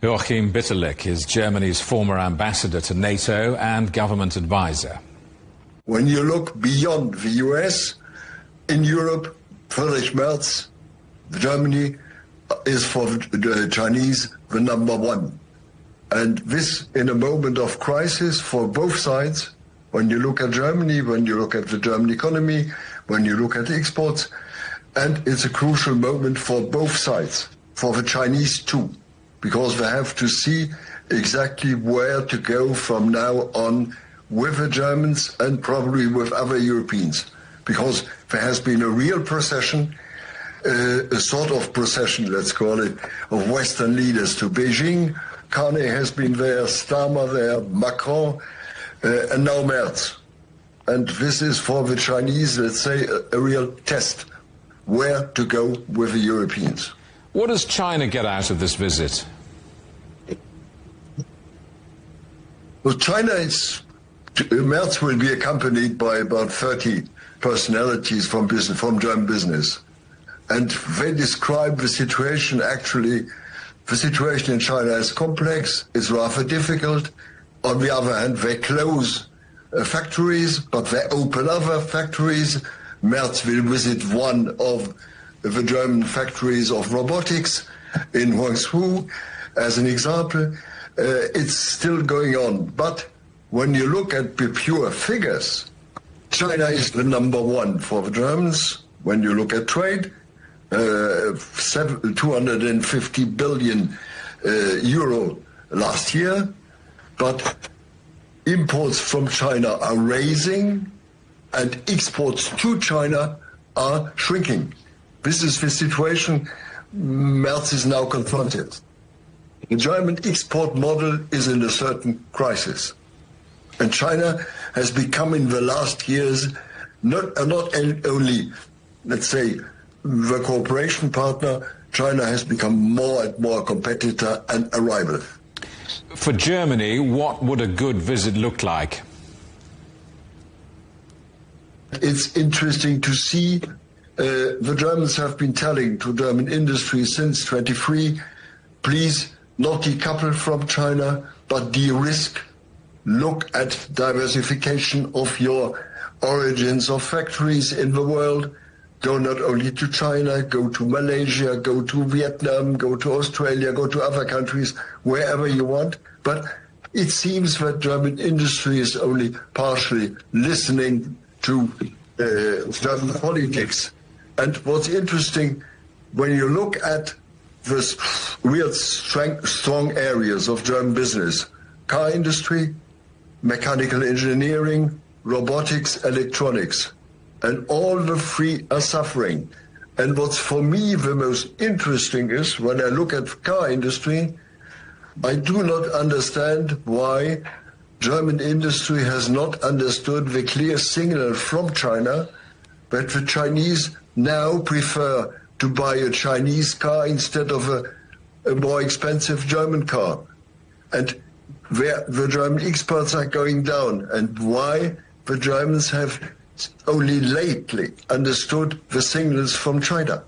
Joachim Bitterlich is Germany's former ambassador to NATO and government advisor. When you look beyond the US, in Europe, Friedrich Merz, Germany is for the Chinese the number one. And this in a moment of crisis for both sides. When you look at Germany, when you look at the German economy, when you look at exports, and it's a crucial moment for both sides, for the Chinese too, because they have to see exactly where to go from now on with the Germans and probably with other Europeans, because there has been a real procession, a sort of procession, let's call it, of Western leaders to Beijing. Carney has been there, Starmer there, Macron, and now Merz. And this is for the Chinese, let's say, a real test, where to go with the Europeans. What does China get out of this visit? Well, Merz will be accompanied by about 30 personalities from German business. And they describe the situation, actually, the situation in China is complex, it's rather difficult. On the other hand, they close factories, but they open other factories. Merz will visit one of the German factories of robotics in Guangzhou, as an example. It's still going on. But when you look at the pure figures, China is the number one for the Germans. When you look at trade, 250 billion euro last year, but imports from China are rising and exports to China are shrinking. This is the situation Merz is now confronted. The German export model is in a certain crisis. And China has become in the last years not only, let's say, the cooperation partner, China has become more and more a competitor and a rival. For Germany, what would a good visit look like? It's interesting to see the Germans have been telling to German industry since 23, please not decouple from China, but de-risk. Look at diversification of your origins of factories in the world. Go not only to China, go to Malaysia, go to Vietnam, go to Australia, go to other countries, wherever you want. But it seems that German industry is only partially listening to German politics. And what's interesting, when you look at the real strong areas of German business, car industry, mechanical engineering, robotics, electronics, and all the three are suffering. And what's for me the most interesting is, when I look at car industry, I do not understand why German industry has not understood the clear signal from China that the Chinese now prefer to buy a Chinese car instead of a more expensive German car. And where the German exports are going down, and why the Germans have only lately understood the signals from China.